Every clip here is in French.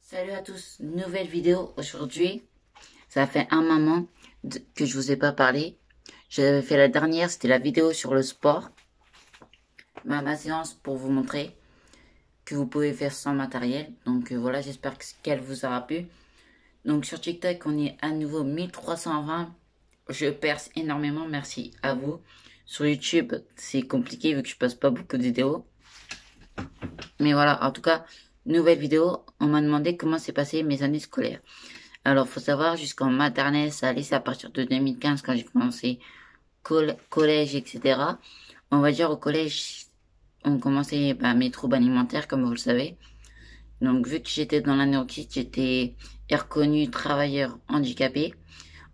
Salut à tous, nouvelle vidéo aujourd'hui. Ça fait un moment que je vous ai pas parlé. J'avais fait la dernière, c'était la vidéo sur le sport. Ma séance pour vous montrer que vous pouvez faire sans matériel. Donc voilà, j'espère qu'elle vous aura plu. Donc sur TikTok, on est à nouveau 1320. Je perce énormément, merci à vous. Sur YouTube, c'est compliqué vu que je passe pas beaucoup de vidéos. Mais voilà, en tout cas, nouvelle vidéo. On m'a demandé comment s'est passé mes années scolaires. Alors, faut savoir, jusqu'en maternelle, ça allait, c'est à partir de 2015 quand j'ai commencé collège, etc. On va dire au collège, on commençait mes troubles alimentaires, comme vous le savez. Donc, vu que j'étais dans l'anorexie, j'étais reconnu travailleur handicapé.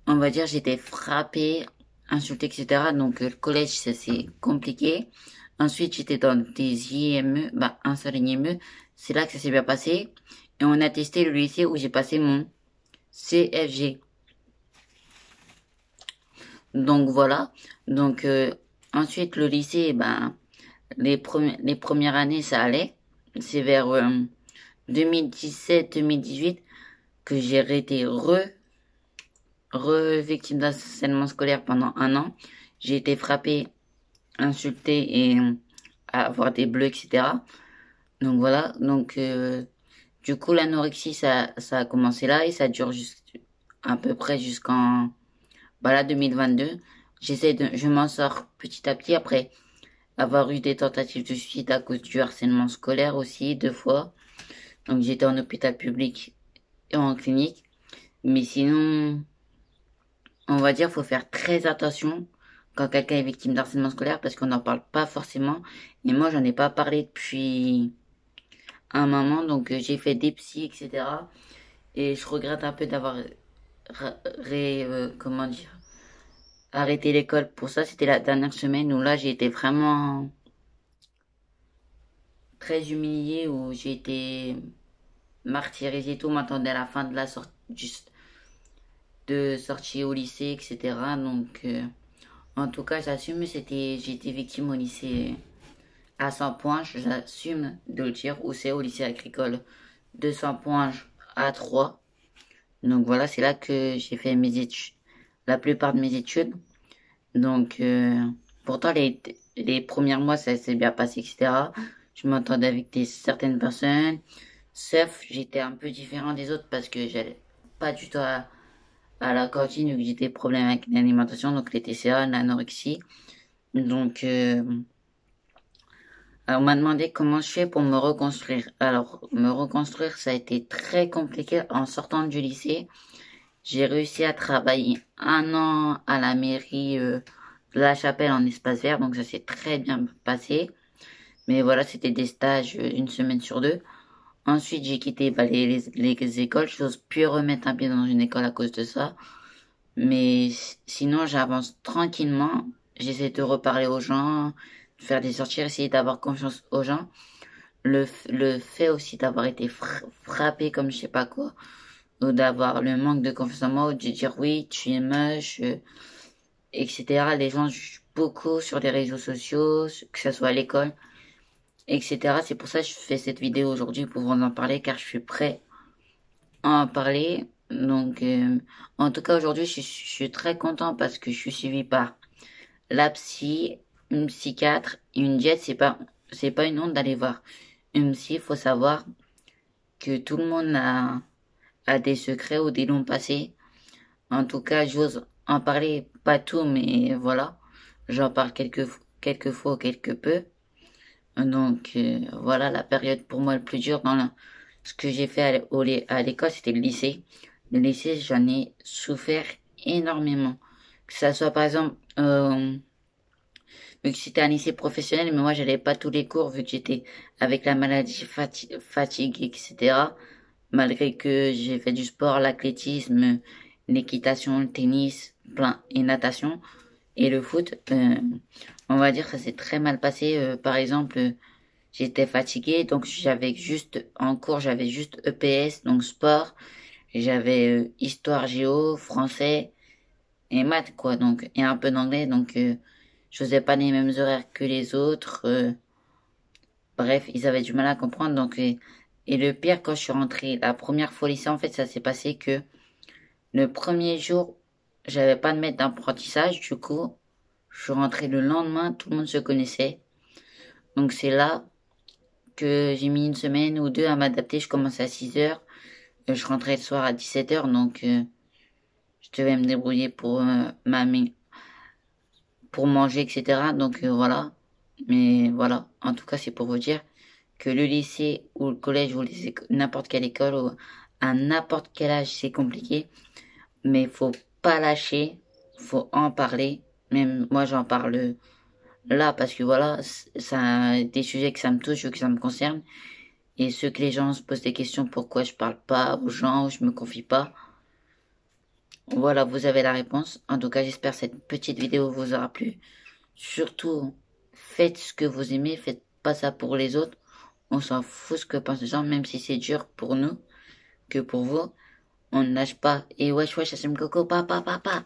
On va dire, j'étais frappé, insulté, etc. Donc, le collège, ça c'est compliqué. Ensuite, j'étais dans des IME, un seul IME. C'est là que ça s'est bien passé. Et on a testé le lycée où j'ai passé mon CFG. Donc voilà. Donc ensuite le lycée, les premières années ça allait. C'est vers 2017-2018 que j'ai été victime d'harcèlement scolaire pendant un an. J'ai été frappée, insultée et à avoir des bleus, etc. Donc voilà. Donc du coup l'anorexie ça a commencé là et ça dure à peu près jusqu'en là 2022. Je m'en sors petit à petit après avoir eu des tentatives de suicide à cause du harcèlement scolaire aussi, 2 fois. Donc j'étais en hôpital public et en clinique. Mais sinon, on va dire, faut faire très attention quand quelqu'un est victime d'harcèlement scolaire parce qu'on n'en parle pas forcément. Et moi, j'en ai pas parlé depuis un moment, donc j'ai fait des psys, etc. Et je regrette un peu d'avoir comment dire, arrêté l'école pour ça. C'était la dernière semaine où là, j'ai été vraiment très humiliée, où j'ai été martyrisée. Tout m'attendait à la fin de la de sortie au lycée, etc. Donc, en tout cas, j'assume, j'ai été victime au lycée à 100 points. J'assume de le dire, où c'est au lycée agricole 200 points à 3. Donc voilà, c'est là que j'ai fait mes études, la plupart de mes études. Donc, pourtant, les premiers mois, ça s'est bien passé, etc. Je m'entendais avec certaines personnes. Sauf, j'étais un peu différent des autres parce que j'allais pas du tout à la cantine vu que j'étais problème avec l'alimentation, donc les TCA, l'anorexie. Donc, on m'a demandé comment je fais pour me reconstruire. Alors, me reconstruire, ça a été très compliqué en sortant du lycée. J'ai réussi à travailler un an à la mairie de La Chapelle en espace vert, donc ça s'est très bien passé. Mais voilà, c'était des stages une semaine sur deux. Ensuite, j'ai quitté les écoles. J'ose plus remettre un pied dans une école à cause de ça. Mais sinon, j'avance tranquillement. J'essaie de reparler aux gens, de faire des sorties, essayer d'avoir confiance aux gens. Le fait aussi d'avoir été frappé comme je sais pas quoi, ou d'avoir le manque de confiance en moi, ou de dire oui, tu es moche, etc. Les gens jugent beaucoup sur les réseaux sociaux, que ce soit à l'école, etc. C'est pour ça que je fais cette vidéo aujourd'hui pour vous en parler, car je suis prêt à en parler. Donc, en tout cas, aujourd'hui, je suis très content parce que je suis suivi par la psy, une psychiatre et une diète. C'est pas une honte d'aller voir une psy. Il faut savoir que tout le monde a des secrets ou des longs passés. En tout cas, j'ose en parler, pas tout, mais voilà. J'en parle quelques fois, quelque peu. Donc, voilà, la période pour moi le plus dur ce que j'ai fait à l'école, c'était le lycée. Le lycée, j'en ai souffert énormément. Que ça soit, par exemple, vu que c'était un lycée professionnel, mais moi, j'allais pas tous les cours, vu que j'étais avec la maladie, fatigue, etc. Malgré que j'ai fait du sport, l'athlétisme, l'équitation, le tennis, plein, et natation, et le foot, on va dire que ça s'est très mal passé. Par exemple, j'étais fatiguée, donc en cours, j'avais juste EPS, donc sport. J'avais histoire, géo, français et maths, quoi, donc, et un peu d'anglais, donc, je faisais pas les mêmes horaires que les autres. Bref, ils avaient du mal à comprendre, donc, Et le pire, quand je suis rentrée la première fois au lycée, en fait, ça s'est passé que le premier jour, j'avais pas de maître d'apprentissage, du coup, je suis rentrée le lendemain, tout le monde se connaissait. Donc c'est là que j'ai mis une semaine ou deux à m'adapter. Je commençais à 6 heures, je rentrais le soir à 17 heures, donc je devais me débrouiller pour pour manger, etc. Donc voilà. Mais voilà, en tout cas, c'est pour vous dire que le lycée ou le collège ou n'importe quelle école ou à n'importe quel âge, c'est compliqué. Mais faut pas lâcher, faut en parler. Même moi, j'en parle là parce que voilà, ça des sujets que ça me touche ou que ça me concerne. Et ceux que les gens se posent des questions pourquoi je parle pas aux gens ou je me confie pas. Voilà, vous avez la réponse. En tout cas, j'espère que cette petite vidéo vous aura plu. Surtout, faites ce que vous aimez, faites pas ça pour les autres. On s'en fout ce que pensent les gens, même si c'est dur pour nous que pour vous. On ne lâche pas. Et wesh wesh, Hachem Coco, papa, papa.